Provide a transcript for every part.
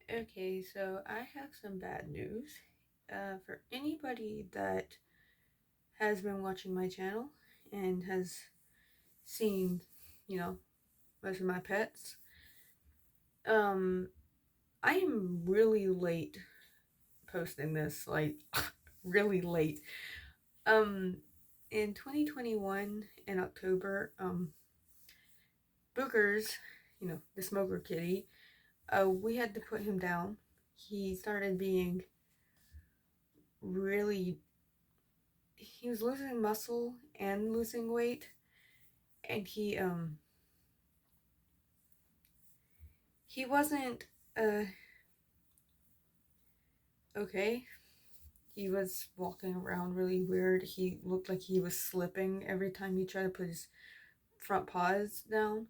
Okay, so I have some bad news. For anybody that has been watching my channel and has seen, you know, most of my pets, um, I am really late posting this, like, really late. Um, in 2021, in October, Boogers, the smoker kitty, we had to put him down. He started being really he was losing muscle and losing weight, and he wasn't uh okay. He was walking around really weird. He looked like he was slipping every time he tried to put his front paws down.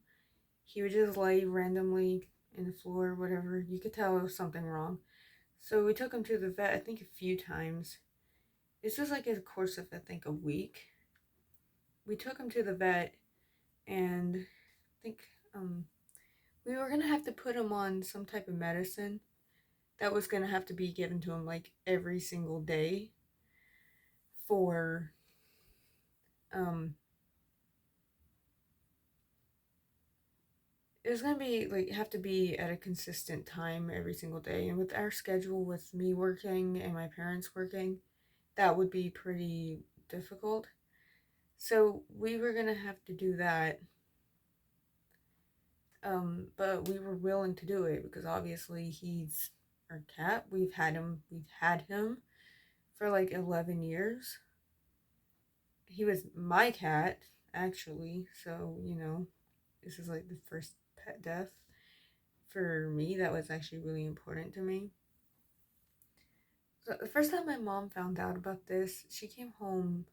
He would just lay randomly in the floor, whatever. You could tell there was something wrong. So we took him to the vet, I think a few times. This was like a course of, I think, a week. We took him to the vet, and I think we were gonna have to put him on some type of medicine that was gonna have to be given to him like every single day for um it was gonna be like have to be at a consistent time every single day, and with our schedule, with me working and my parents working, that would be pretty difficult. So we were gonna have to do that, but we were willing to do it because obviously he's our cat. We've had him for like 11 years. He was my cat, actually, so this is like the first pet death for me that was actually really important to me. So the first time my mom found out about this, she came home.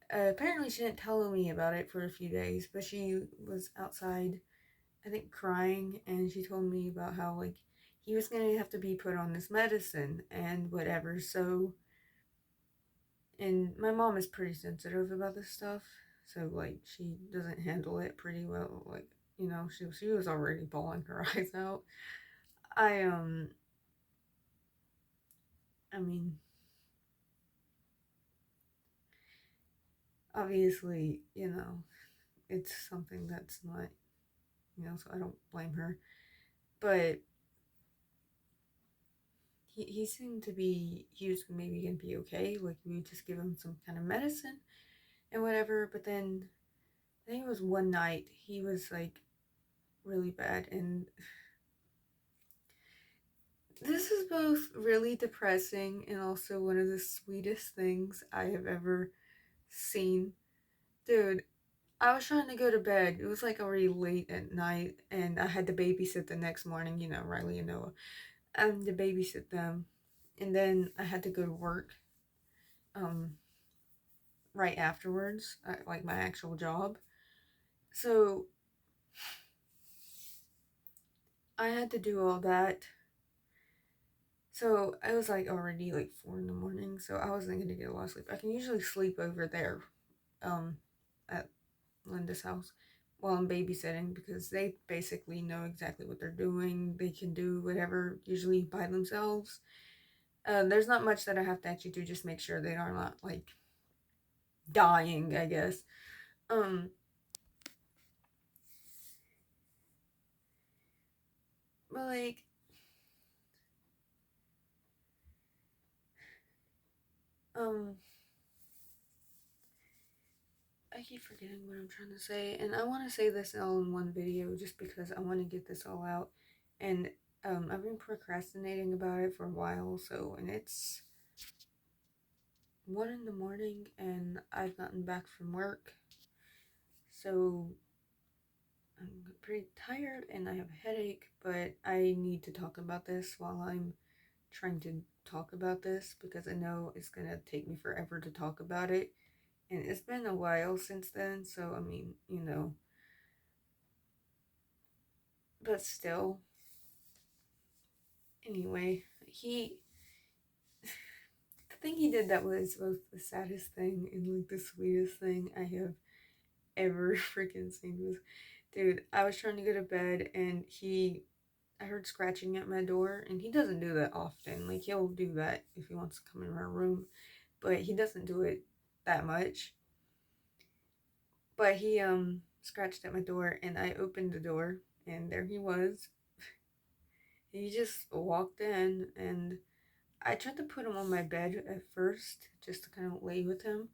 Apparently, she didn't tell me about it for a few days, but she was outside, I think, crying, and she told me about how like he was gonna have to be put on this medicine and whatever. So, and my mom is pretty sensitive about this stuff, so like she doesn't handle it pretty well. Like she was already bawling her eyes out. I I mean, obviously, it's something that's not, so I don't blame her. But he seemed to be, he was maybe gonna be okay. Like, we would just give him some kind of medicine and whatever. But then I think it was one night he was like really bad. And this is both really depressing and also one of the sweetest things I have ever seen. Dude, I was trying to go to bed. It was like already late at night, and I had to babysit the next morning, Riley and Noah. To babysit them. And then I had to go to work um, right afterwards, like my actual job. So I had to do all that. So I was like already like 4 in the morning. So I wasn't gonna get a lot of sleep. I can usually sleep over there, um, at Linda's house while I'm babysitting because they basically know exactly what they're doing. They can do whatever usually by themselves. There's not much that I have to actually do, just make sure they are not like dying, I guess. Um, but like, um, I keep forgetting what I'm trying to say, and I want to say this all in one video just because I want to get this all out. And I've been procrastinating about it for a while, so, and it's 1 in the morning, and I've gotten back from work, so I'm pretty tired and I have a headache, but I need to talk about this while I'm trying to talk about this because I know it's gonna take me forever to talk about it. And it's been a while since then, so I mean, but still. Anyway, the thing he did that was both the saddest thing and like the sweetest thing I have ever freaking seen was, dude, I was trying to go to bed and he I heard scratching at my door, and he doesn't do that often. Like, he'll do that if he wants to come in my room, but he doesn't do it that much. But he scratched at my door, and I opened the door, and there he was. He just walked in, and I tried to put him on my bed at first, just to kind of lay with him.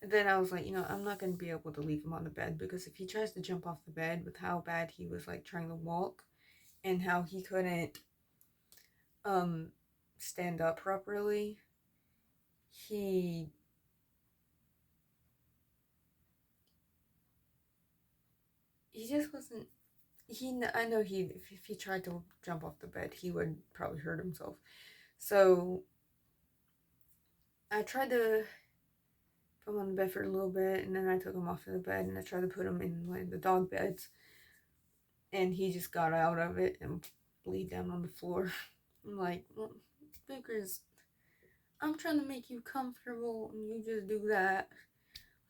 And then I was like, I'm not going to be able to leave him on the bed, because if he tries to jump off the bed with how bad he was like trying to walk and how he couldn't um stand up properly, he just wasn't. I know if he tried to jump off the bed, he would probably hurt himself. So I tried to put him on the bed for a little bit, and then I took him off of the bed, and I tried to put him in like the dog beds, and he just got out of it and laid down on the floor. I'm like, well, Vickers, I'm trying to make you comfortable, and you just do that.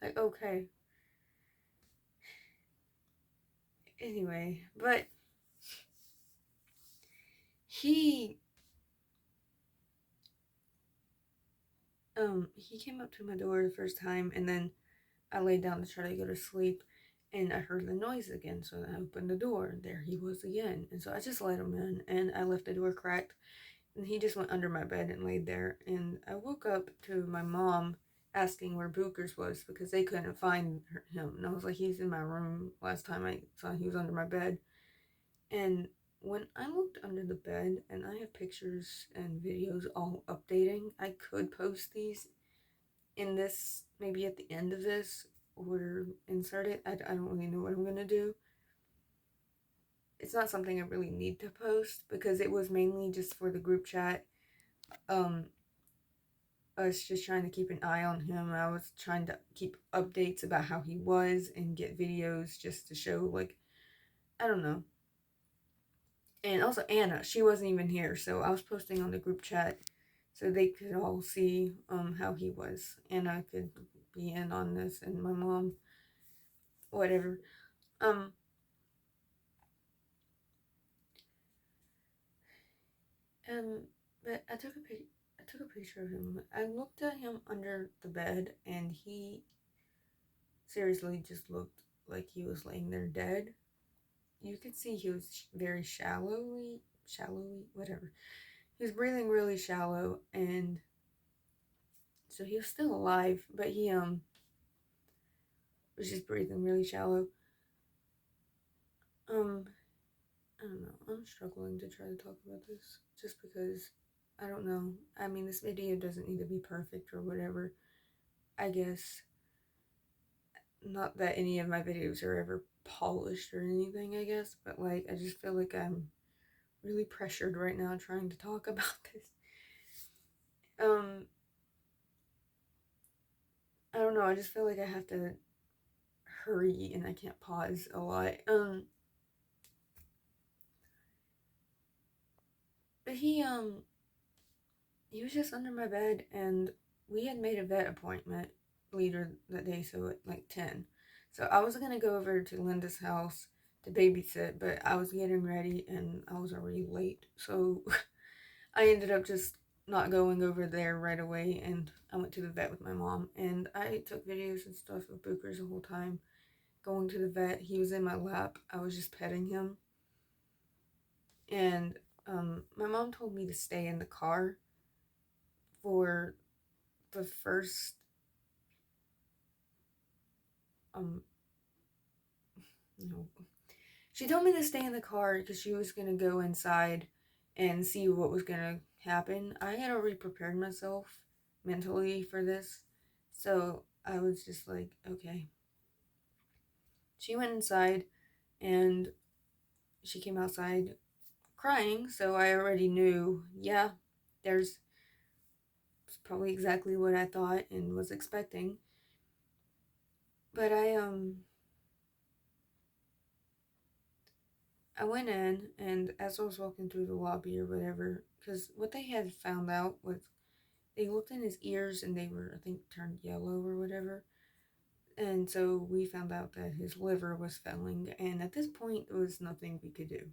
Like, okay. Anyway, but he he came up to my door the first time, and then I laid down to try to go to sleep, and I heard the noise again, so I opened the door, and there he was again. And so I just let him in, and I left the door cracked, and he just went under my bed and laid there. And I woke up to my mom asking where Bookers was, because they couldn't find him. And I was like, he's in my room. Last time I saw he was under my bed. And when I looked under the bed, and I have pictures and videos all updating, I could post these in this, maybe at the end of this, or insert it. I don't really know what I'm going to do. It's not something I really need to post, because it was mainly just for the group chat. Us just trying to keep an eye on him. I was trying to keep updates about how he was and get videos just to show, like, I don't know. And also Anna, she wasn't even here, so I was posting on the group chat so they could all see how he was. Anna could be in on this, and my mom, whatever. Um um but I took a picture of him. I looked at him under the bed, and he seriously just looked like he was laying there dead. You could see he was very shallowly, whatever. He was breathing really shallow, and so he was still alive, but he was just breathing really shallow. Um, I don't know. I'm struggling to try to talk about this, just because I don't know. I mean, this video doesn't need to be perfect or whatever. I guess not that any of my videos are ever polished or anything, I guess, but like I just feel like I'm really pressured right now trying to talk about this. Um, I don't know. I just feel like I have to hurry and I can't pause a lot. But he was just under my bed, and we had made a vet appointment later that day, so at like 10. So I was gonna go over to Linda's house to babysit, but I was getting ready and I was already late, so I ended up just not going over there right away, and I went to the vet with my mom, and I took videos and stuff of Bookers the whole time. Going to the vet, he was in my lap. I was just petting him, and my mom told me to stay in the car for the first um no, she told me to stay in the car because she was gonna go inside and see what was gonna happen. I had already prepared myself mentally for this, so I was just like, okay. She went inside, and she came outside crying, so I already knew, yeah, there's probably exactly what I thought and was expecting. But I went in, and as I was walking through the lobby or whatever, because what they had found out was they looked in his ears, and they were, I think, turned yellow or whatever. And so we found out that his liver was failing, and at this point, there was nothing we could do.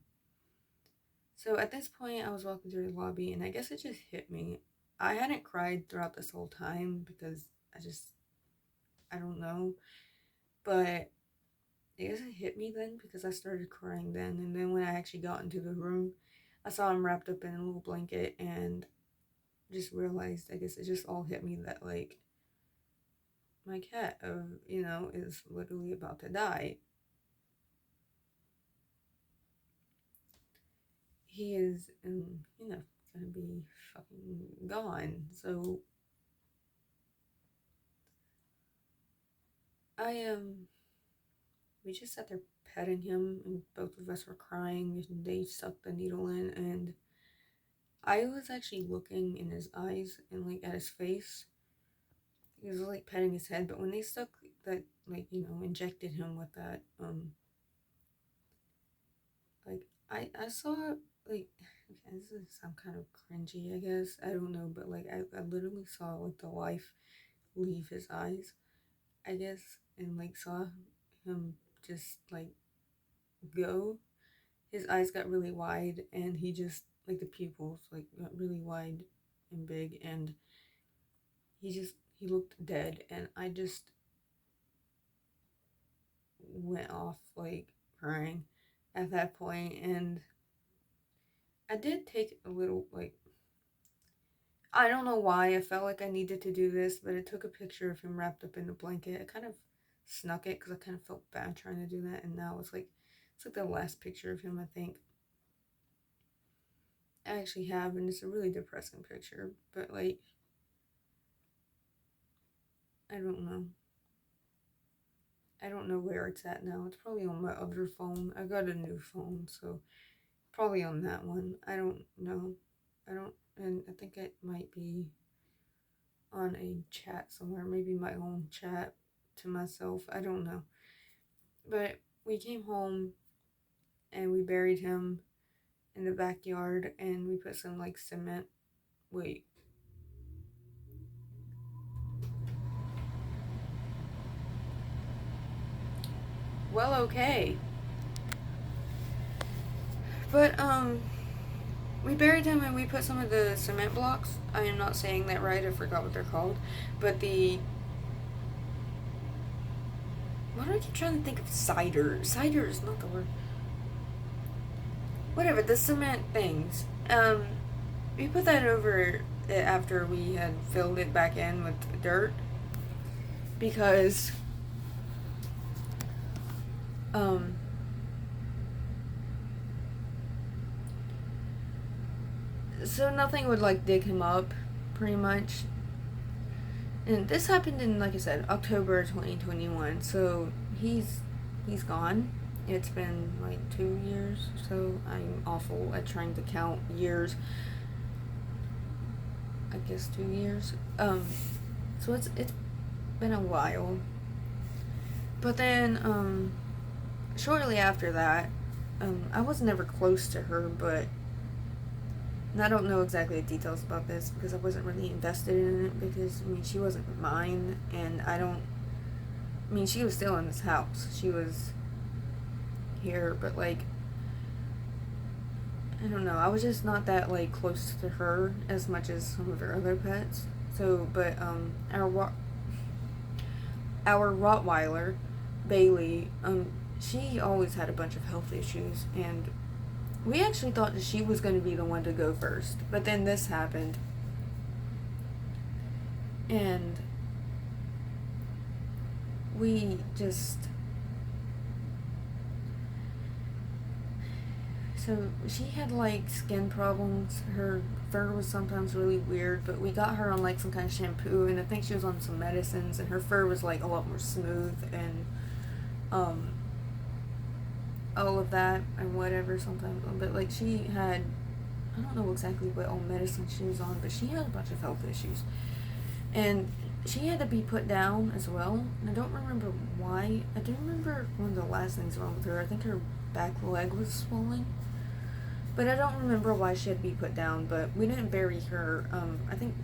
So at this point, I was walking through the lobby, and I guess it just hit me. I hadn't cried throughout this whole time because I don't know. But I guess it hit me then because I started crying then. And then when I actually got into the room, I saw him wrapped up in a little blanket and just realized, I guess it just all hit me that, like, my cat, is literally about to die. He is, gonna be fucking gone. So we just sat there petting him, and both of us were crying, and they sucked the needle in, and I was actually looking in his eyes and, like, at his face. He was, like, petting his head, but when they stuck that, like, injected him with that, like, I saw, like, okay, this is some kind of cringy, I guess, I don't know, but, like, I literally saw, like, the life leave his eyes, I guess, and, like, saw him just, like, go. His eyes got really wide, and he just, like, the pupils, like, got really wide and big, and he looked dead, and I just went off, like, crying at that point. And I did take a little, like, I don't know why I felt like I needed to do this, but I took a picture of him wrapped up in a blanket. I kind of snuck it because I kind of felt bad trying to do that, and now it's like the last picture of him, I think I actually have, and it's a really depressing picture, but, like, I don't know. I don't know where it's at now. It's probably on my other phone. I got a new phone, so probably on that one. I don't know. And I think it might be on a chat somewhere, maybe my own chat to myself. I don't know. But we came home and we buried him in the backyard, and we put some, like, cement. Wait. Well, okay. But, we buried him and we put some of the cement blocks. I am not saying that right, I forgot what they're called. But why do I keep trying to think of cider? Cider is not the word. Whatever, the cement things. We put that over it after we had filled it back in with dirt. Because, so nothing would, like, dig him up, pretty much. And this happened in, like I said, October 2021. So he's gone. It's been like 2 years. So I'm awful at trying to count years. I guess 2 years. So it's been a while. But then shortly after that, I was never close to her, but and I don't know exactly the details about this because I wasn't really invested in it because, I mean, she wasn't mine, and she was still in this house. She was here, but, like, I don't know. I was just not that, like, close to her as much as some of her other pets. So, but, our Rottweiler, Bailey, she always had a bunch of health issues, and we actually thought that she was going to be the one to go first. But then this happened. And we just... So she had, like, skin problems. Her fur was sometimes really weird, but we got her on, like, some kind of shampoo, and I think she was on some medicines, and her fur was, like, a lot more smooth, and all of that and whatever sometimes. But, like, she had, I don't know exactly what all medicine she was on, but she had a bunch of health issues, and she had to be put down as well. And I don't remember why. I do remember one of the last things wrong with her. I think her back leg was swollen, but I don't remember why she had to be put down. But we didn't bury her. I think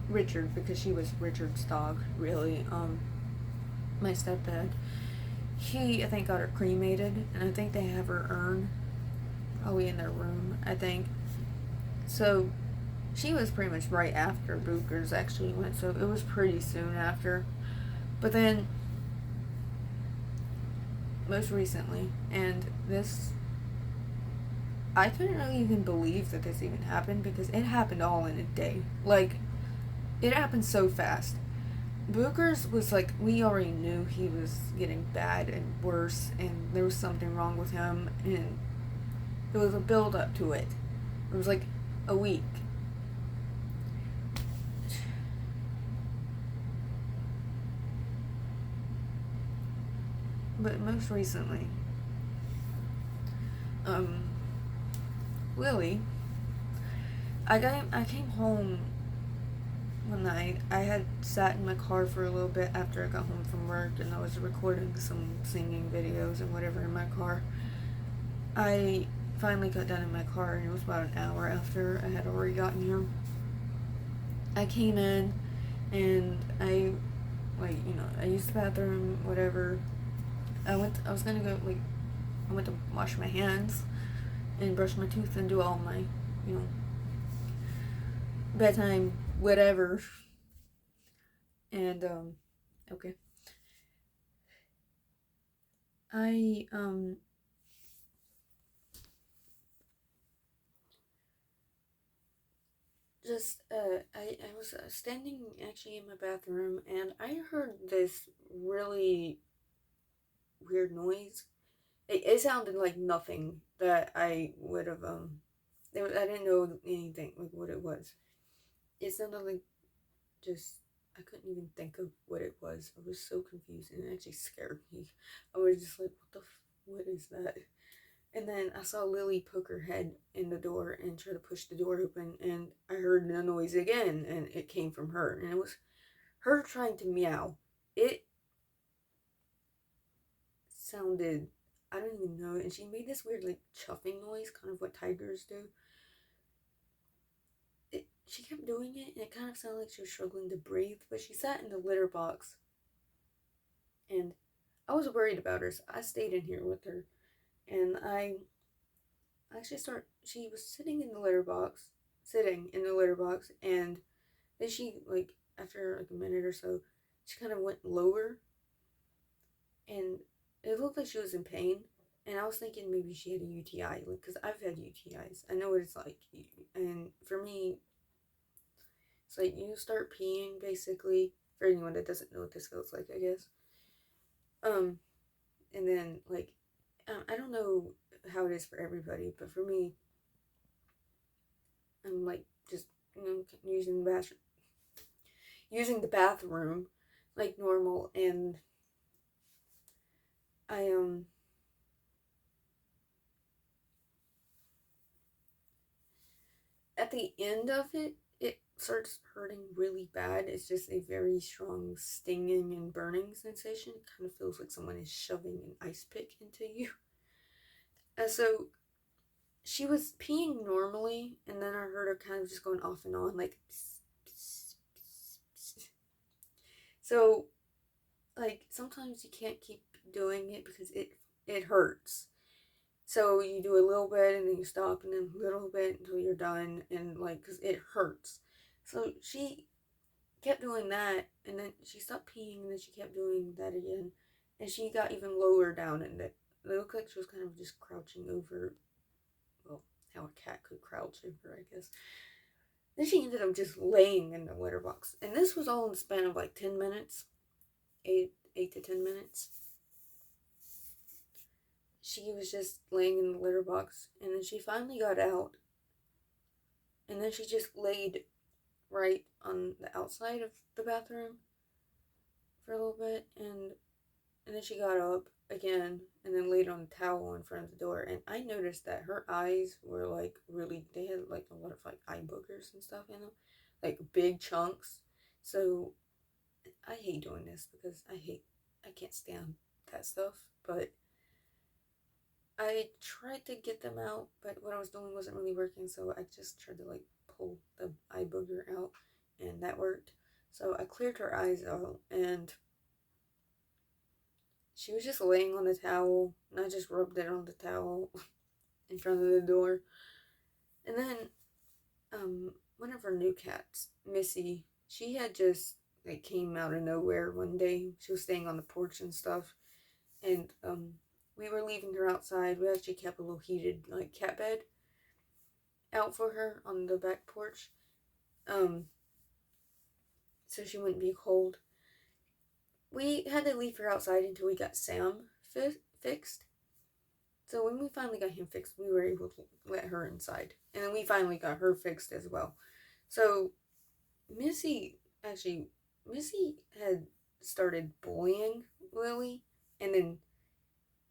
Richard, because she was Richard's dog, really. My stepdad, he, I think, got her cremated, and I think they have her urn probably in their room, I think. So she was pretty much right after Bookers actually went, so it was pretty soon after. But then, most recently, and this, I couldn't really even believe that this even happened because it happened all in a day. Like, it happened so fast. Bookers was like, we already knew he was getting bad and worse, and there was something wrong with him, and it was a build up to it. It was like a week. But most recently, um, Lily, I came home one night. I had sat in my car for a little bit after I got home from work, and I was recording some singing videos and whatever in my car. I finally got done in my car, and it was about an hour after I had already gotten here. I came in, and I used the bathroom, whatever. I was gonna go, I went to wash my hands and brush my teeth and do all my, you know, bedtime, whatever. And, okay. I, I was standing actually in my bathroom, and I heard this really weird noise. It sounded like nothing that I would have, I didn't know anything, like what it was. It sounded like just, I couldn't even think of what it was. I was so confused, and it actually scared me. I was just like, what is that? And then I saw Lily poke her head in the door and try to push the door open, and I heard the noise again, and it came from her, and it was her trying to meow. It sounded, I don't even know, and she made this weird like chuffing noise, kind of what tigers do. She kept doing it, and it kind of sounded like she was struggling to breathe, but she sat in the litter box, and I was worried about her, so I stayed in here with her, and I actually she was sitting in the litter box, and then she, like, after like a minute or so, she kind of went lower, and it looked like she was in pain. And I was thinking maybe she had a UTI, like, because I've had UTIs. I know what it's like. And for me, it's like you start peeing, basically, for anyone that doesn't know what this feels like, I guess. Um, and then, like, I don't know how it is for everybody, but for me, I'm like just, using the bathroom like normal, and I at the end of it, it starts hurting really bad. It's just a very strong stinging and burning sensation. It kind of feels like someone is shoving an ice pick into you. And so she was peeing normally, and then I heard her kind of just going off and on, like, pss, pss, pss, pss. So, like, sometimes you can't keep doing it because it hurts. So you do a little bit, and then you stop, and then a little bit until you're done, and like, because it hurts. So she kept doing that, and then she stopped peeing, and then she kept doing that again, and she got even lower down, and it looked like she was kind of just crouching over, well, how a cat could crouch over, I guess. Then she ended up just laying in the litter box, and this was all in the span of like 10 minutes, 8 to 10 minutes. She was just laying in the litter box, and then she finally got out, and then she just laid right on the outside of the bathroom for a little bit, and then she got up again, and then laid on the towel in front of the door. And I noticed that her eyes were like really, they had like a lot of like eye boogers and stuff in them, like big chunks. So I hate doing this because I can't stand that stuff, but I tried to get them out, but what I was doing wasn't really working, so I just tried to like pull the eye booger out, and that worked. So I cleared her eyes out, and she was just laying on the towel, and I just rubbed it on the towel. in front of the door. And then one of her new cats, Missy, she had just like came out of nowhere one day. She was staying on the porch and stuff, and we were leaving her outside. We actually kept a little heated like cat bed out for her on the back porch, um, so she wouldn't be cold. We had to leave her outside until we got Sam fixed. So when we finally got him fixed, we were able to let her inside, and then we finally got her fixed as well. So Missy Missy had started bullying Lily, and then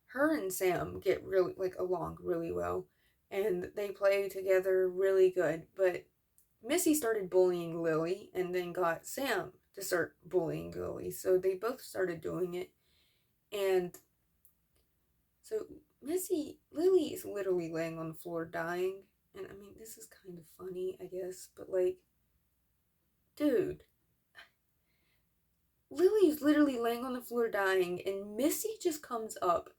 her and Sam get really like along really well, and they play together really good. But Missy started bullying Lily, and then got Sam to start bullying Lily. So they both started doing it, and so Lily is literally laying on the floor dying. And I mean, this is kind of funny, I guess, but like, dude, Lily is literally laying on the floor dying, and Missy just comes up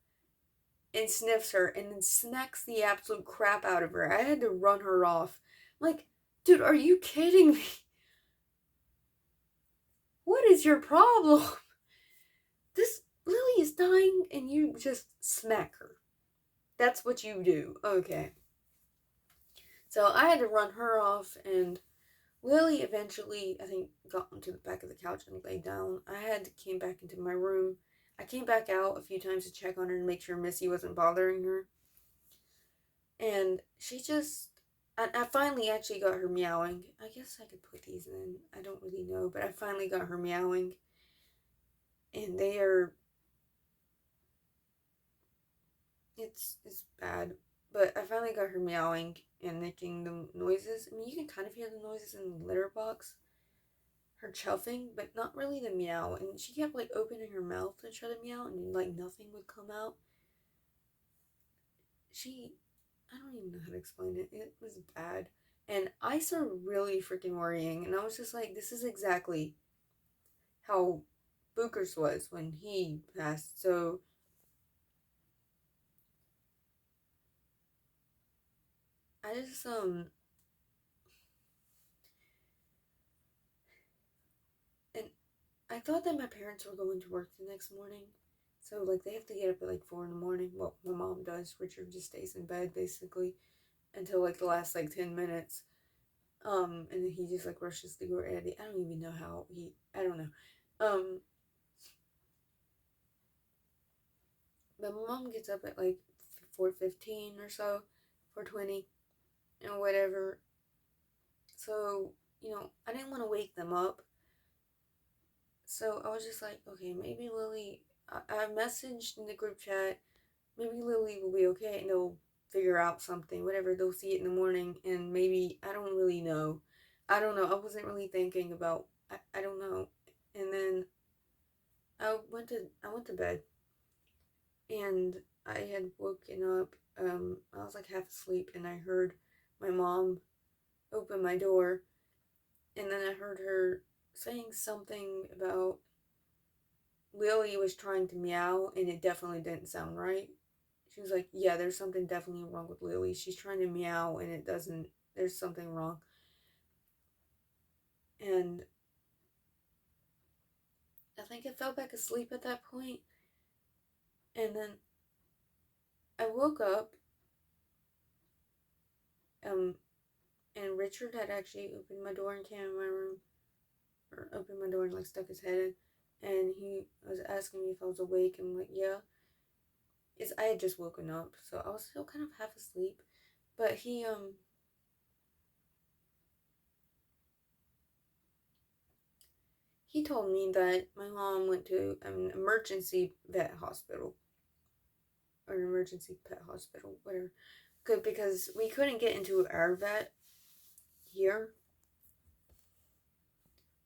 and sniffs her and then smacks the absolute crap out of her. I had to run her off. Like, dude, are you kidding me? What is your problem? This Lily is dying and you just smack her. That's what you do. Okay. So I had to run her off, and Lily eventually, I think, got onto the back of the couch and laid down. Came back into my room. I came back out a few times to check on her and make sure Missy wasn't bothering her. And she just, I finally actually got her meowing. I guess I could put these in. I don't really know, but I finally got her meowing. And it's bad. But I finally got her meowing and making the noises. I mean, you can kind of hear the noises in the litter box. Her chuffing, but not really the meow. And she kept like opening her mouth to try to meow, and like nothing would come out. I don't even know how to explain it. It was bad. And I started really freaking worrying. And I was just like, this is exactly how Bookers was when he passed. So I just, and I thought that my parents were going to work the next morning. So, like, they have to get up at like 4 in the morning. Well, my mom does. Richard just stays in bed basically until like the last like 10 minutes. And then he just like rushes to go ready. I don't even know how I don't know. Um, but my mom gets up at like 4:15 or so, 4:20, and whatever. So, I didn't want to wake them up. So I was just like, okay, maybe Lily, I messaged in the group chat, maybe Lily will be okay and they'll figure out something, whatever, they'll see it in the morning, and maybe, I don't really know. I don't know. I wasn't really thinking about, I don't know. And then I went to bed, and I had woken up, I was like half asleep, and I heard my mom open my door, and then I heard her saying something about Lily was trying to meow, and it definitely didn't sound right. She was like, yeah, there's something definitely wrong with Lily. She's trying to meow, and it doesn't, there's something wrong. And I think I fell back asleep at that point, and then I woke up, um, and Richard had actually opened my door and came in my room, or opened my door and like stuck his head in, and he was asking me if I was awake, and I'm like, yeah. I had just woken up, so I was still kind of half asleep, but he told me that my mom went to an emergency vet hospital, or an emergency pet hospital, whatever, good, because we couldn't get into our vet here.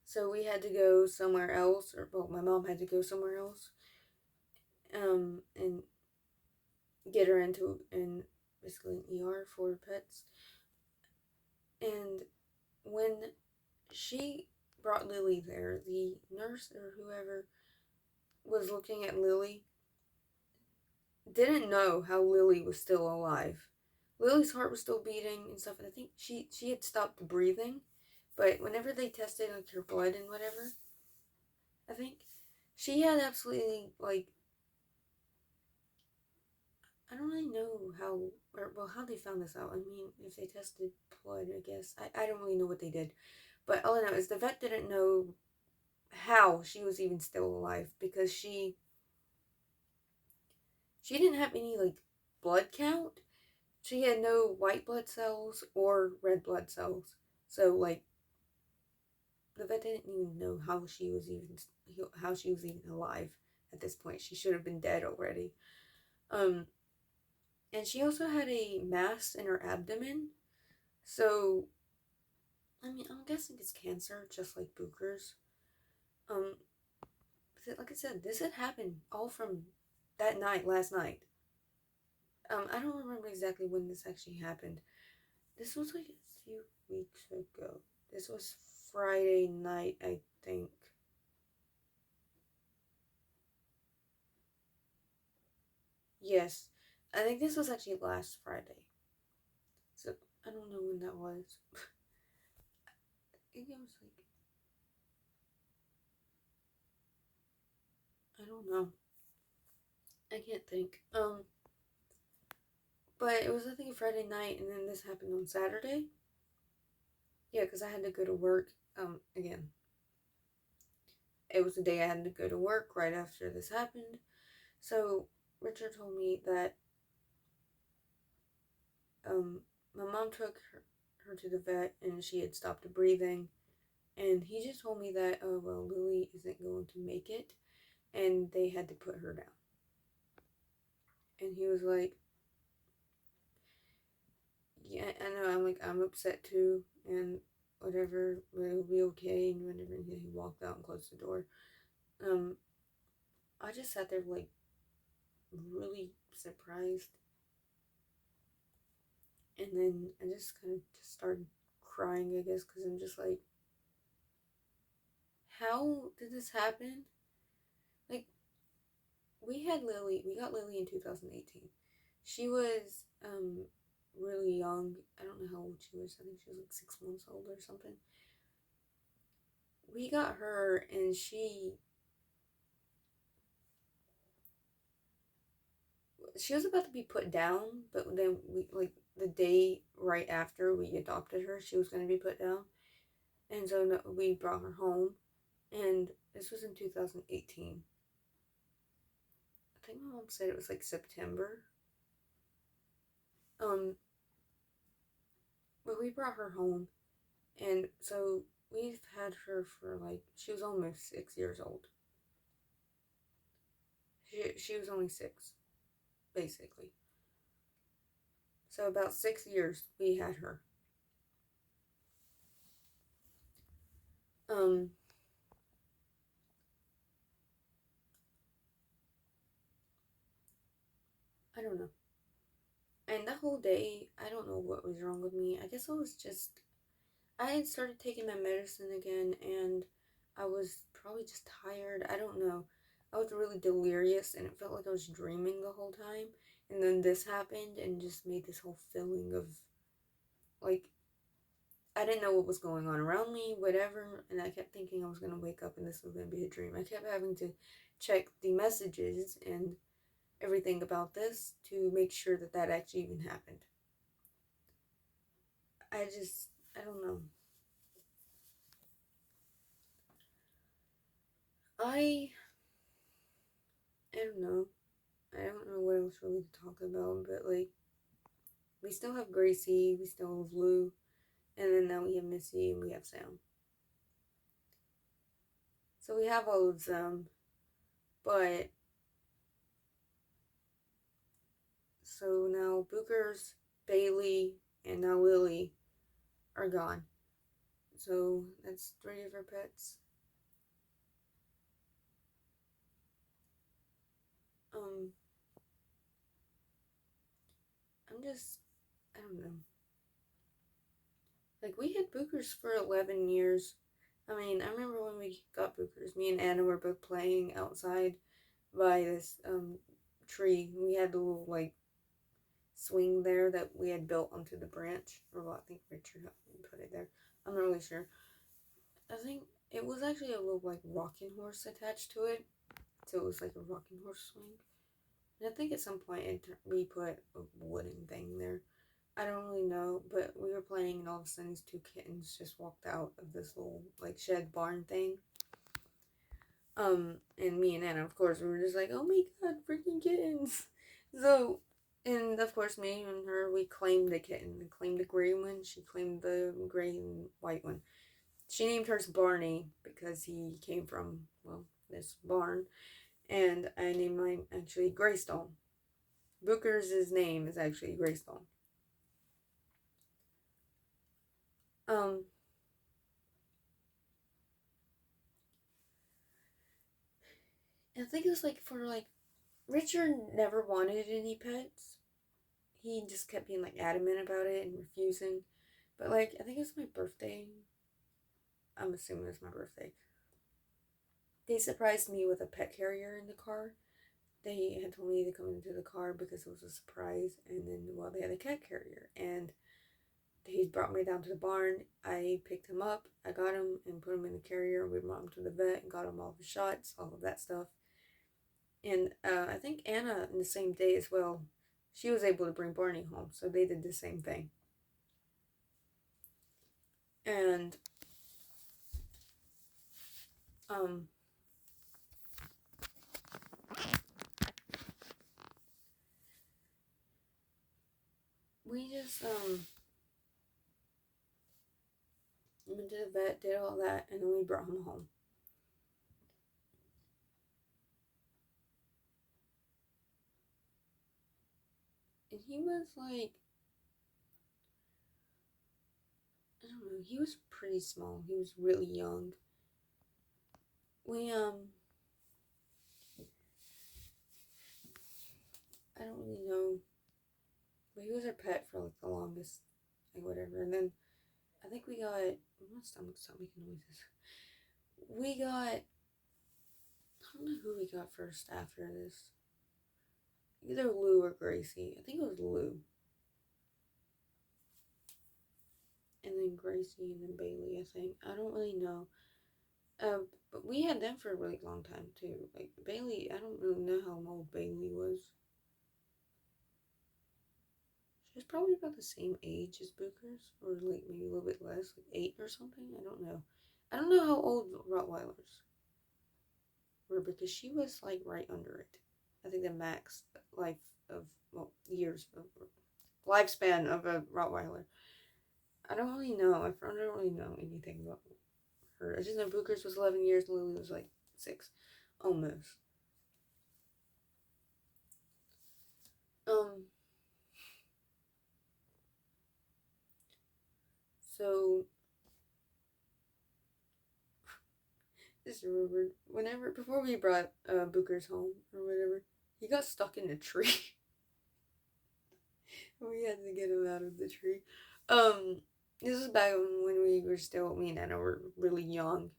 So we had to go somewhere else, or well, my mom had to go somewhere else, and get her into an basically an ER for pets. And when she brought Lily there, the nurse or whoever was looking at Lily didn't know how Lily was still alive. Lily's heart was still beating and stuff, and I think she had stopped breathing. But whenever they tested like her blood and whatever, I think she had absolutely like I don't really know how or well how they found this out. I mean, if they tested blood, I guess I don't really know what they did, but all I know is the vet didn't know how she was even still alive because she didn't have any like blood count. She had no white blood cells or red blood cells. So like the vet didn't even know how she was even alive at this point. She should have been dead already. Um, and she also had a mass in her abdomen. So I mean, I'm guessing it's cancer, just like Booker's. Um, like I said, this had happened all from that night, last night. I don't remember exactly when this actually happened. This was like a few weeks ago. This was Friday night, I think. Yes, I think this was actually last Friday. So I don't know when that was. I think it was like I don't know. I can't think. But it was I think a Friday night, and then this happened on Saturday. Yeah, because I had to go to work. Again, it was the day I had to go to work right after this happened. So Richard told me that um my mom took her to the vet and she had stopped breathing, and he just told me that oh well Lily isn't going to make it, and they had to put her down. And he was like, yeah, I know. I'm like, I'm upset too, and whatever, but it'll be okay. And whatever, and he walked out and closed the door. Um, I just sat there like really surprised, and then I just kind of just started crying, I guess, because I'm just like, how did this happen? Like, we got Lily in 2018. She was really young. I don't know how old she was. I think she was like 6 months old or something. We got her, and she was about to be put down, but then we like the day right after we adopted her, she was going to be put down, and so no, we brought her home, and this was in 2018. I think my mom said it was like September. Um, but we brought her home, and so we've had her for like she was almost 6 years old. She was only six, basically. So about 6 years we had her. Um, I don't know. And that whole day, I don't know what was wrong with me. I guess I was just, I had started taking my medicine again, and I was probably just tired. I don't know. I was really delirious, and it felt like I was dreaming the whole time. And then this happened, and just made this whole feeling of like, I didn't know what was going on around me, whatever. And I kept thinking I was going to wake up and this was going to be a dream. I kept having to check the messages and everything about this to make sure that that actually even happened. I don't know. I, I don't know. I don't know what else really to talk about, but like, we still have Gracie, we still have Lou, and then now we have Missy and we have Sam. So we have all of them, but so now Booker's, Bailey, and now Lily are gone. So that's three of our pets. Um, I'm just, I don't know. Like, we had Bookers for 11 years. I mean, I remember when we got Bookers, me and Anna were both playing outside by this tree. We had the little, like, swing there that we had built onto the branch. Or well, I think Richard put it there. I'm not really sure. I think it was actually a little like rocking horse attached to it. So it was like a rocking horse swing. And I think at some point we put a wooden thing there. I don't really know, but we were playing and all of a sudden these two kittens just walked out of this little like shed barn thing. And me and Anna, of course, we were just like, oh my god, freaking kittens. So, and of course, me and her, we claimed the kitten. We claimed the gray one. She claimed the gray and white one. She named hers Barney because he came from, well, this barn. And I named mine actually Greystone. Booker's name is actually Greystone. Um, I think it was like for like, Richard never wanted any pets. He just kept being like adamant about it and refusing. But like, I think it was my birthday. I'm assuming it was my birthday. They surprised me with a pet carrier in the car. They had told me to come into the car because it was a surprise, and then well, they had a cat carrier, and he brought me down to the barn. I picked him up, I got him and put him in the carrier. We brought him to the vet and got him all the shots, all of that stuff. And I think Anna, in the same day as well, she was able to bring Barney home, so they did the same thing. And um, we just went to the vet, did all that, and then we brought him home. And he was like, I don't know, he was pretty small. He was really young. We I don't really know, but he was our pet for like the longest, like whatever. And then I think we got, my stomach stopped making noises. We got, I don't know who we got first after this. Either Lou or Gracie. I think it was Lou. And then Gracie and then Bailey, I think. I don't really know. But we had them for a really long time too. Like Bailey, I don't really know how old Bailey was. She was probably about the same age as Booker's, or like maybe a little bit less, like 8 or something. I don't know. I don't know how old Rottweilers were because she was like right under it. I think the max life of, well, years of lifespan of a Rottweiler. I don't really know. I don't really know anything about her. I just know Booker's was 11 years and Lily was like 6, almost. Um. So just remembered whenever before we brought Booker's home or whatever, he got stuck in a tree. We had to get him out of the tree. This is back when we were still, me and Anna were really young,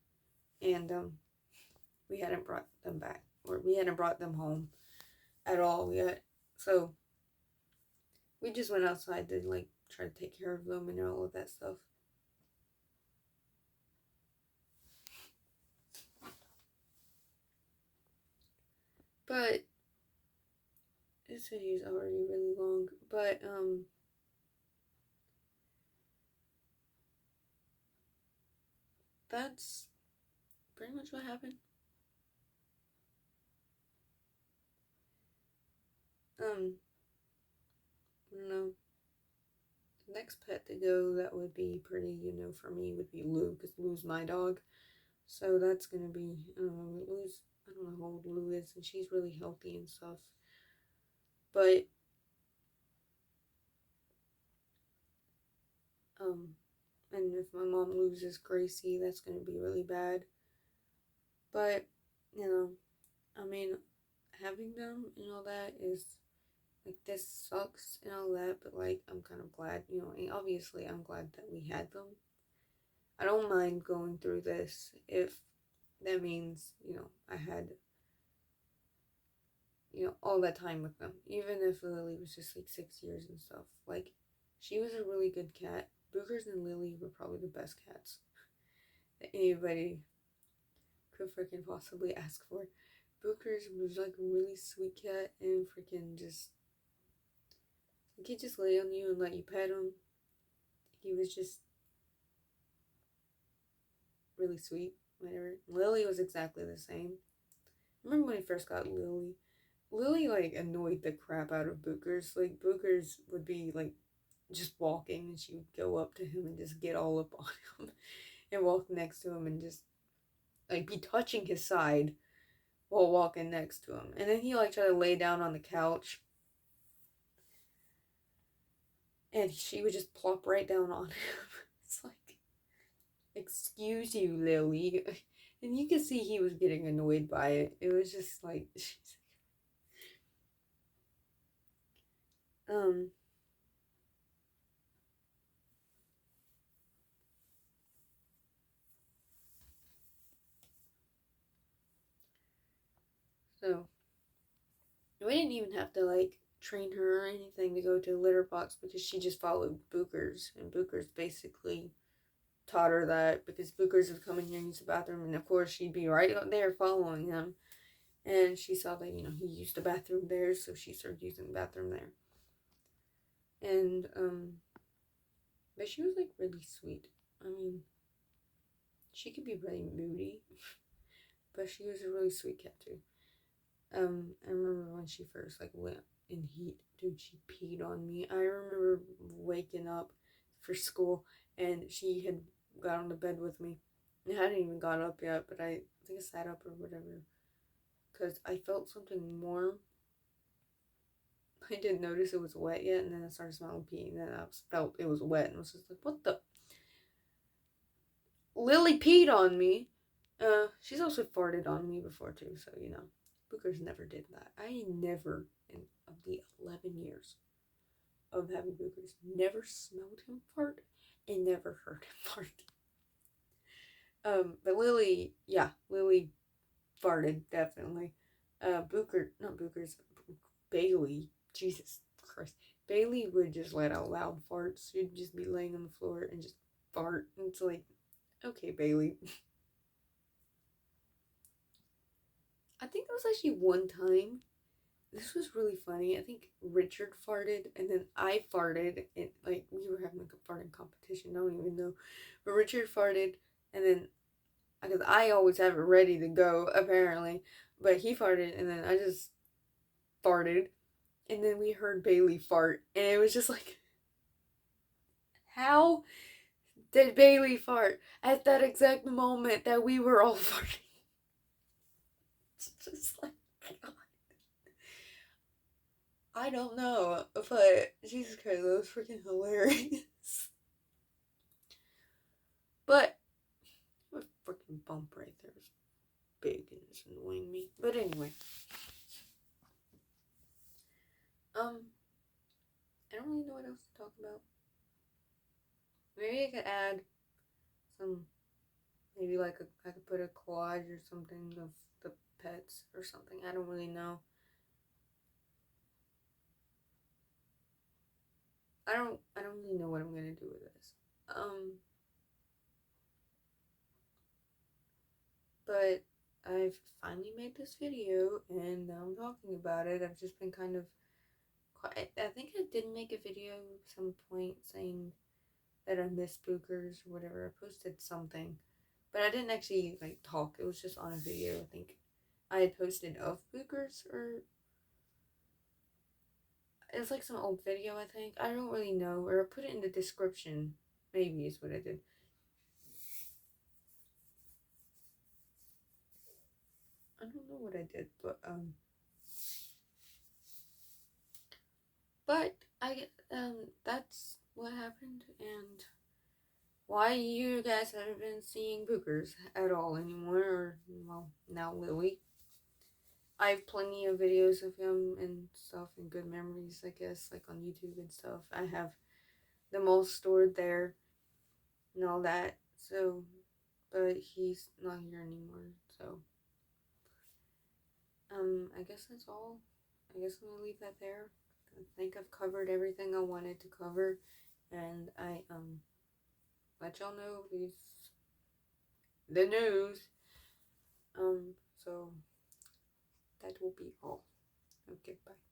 and we hadn't brought them back, or we hadn't brought them home at all yet. So we just went outside to like try to take care of them and all of that stuff. But this video is already really long. But that's pretty much what happened. I don't know. The next pet to go that would be pretty, for me would be Lou, because Lou's my dog. So that's gonna be, I don't know, Lou's, I don't know how old Lou is, and she's really healthy and stuff. But, and if my mom loses Gracie, that's gonna be really bad. But, I mean, having them and all that is, like, this sucks and all that, but, like, I'm kind of glad, and obviously I'm glad that we had them. I don't mind going through this if that means, I had all that time with them. Even if Lily was just like 6 years and stuff. Like, she was a really good cat. Bookers and Lily were probably the best cats that anybody could freaking possibly ask for. Bookers was like a really sweet cat and freaking just, he could just lay on you and let you pet him. He was just really sweet, whatever. Lily was exactly the same. I remember when I first got Lily. Lily like annoyed the crap out of Bookers. Like Bookers would be like just walking and she would go up to him and just get all up on him and walk next to him and just like be touching his side while walking next to him. And then he like tried to lay down on the couch and she would just plop right down on him. It's like, excuse you, Lily. And you could see he was getting annoyed by it. It was just like, um, so we didn't even have to like train her or anything to go to the litter box because she just followed Bookers, and Bookers basically taught her that because Bookers would come in here and use the bathroom, and of course she'd be right up there following him. And she saw that, he used the bathroom there, so she started using the bathroom there. And, but she was, like, really sweet. I mean, she could be really moody, but she was a really sweet cat, too. I remember when she first, like, went in heat. Dude, she peed on me. I remember waking up for school, and she had got on the bed with me. I hadn't even got up yet, but I think I sat up or whatever. Because I felt something warm. I didn't notice it was wet yet, and then I started smelling pee, and then I felt it was wet, and I was just like, what the? Lily peed on me. She's also farted on me before, too, so, Bookers never did that. I never, in of the 11 years of having Bookers, never smelled him fart, and never heard him fart. But Lily farted, definitely. Not Bookers, Bailey, Jesus Christ. Bailey would just let out loud farts. She'd just be laying on the floor and just fart. And it's like, okay, Bailey. I think there was actually one time, this was really funny. I think Richard farted and then I farted. And like, we were having like a farting competition. I don't even know. But Richard farted and then, because I always have it ready to go, apparently. But he farted and then I just farted. And then we heard Bailey fart. And it was just like, how did Bailey fart at that exact moment that we were all farting? It's just like, God. I don't know, but Jesus Christ, that was freaking hilarious. But a freaking bump right there is big and it's annoying me. But anyway, I don't really know what else to talk about. Maybe I could add some, maybe like I could put a collage or something of the pets or something. I don't really know. I don't really know what I'm gonna do with this. But I've finally made this video and now I'm talking about it. I've just been kind of quiet. I think I did make a video at some point saying that I miss Bookers or whatever. I posted something, but I didn't actually like talk. It was just on a video. I think I had posted of Bookers, or it's like some old video. I think I don't really know, or I put it in the description. Maybe is what I did. I don't know what I did, but that's what happened, and why you guys haven't been seeing Bookers at all anymore, or well, now Lily. I have plenty of videos of him and stuff and good memories, I guess, like on YouTube and stuff. I have them all stored there and all that. So, but he's not here anymore. So, I guess that's all I guess I'm gonna leave that there. I think I've covered everything I wanted to cover, and I let y'all know the news. So that will be all. Okay, bye.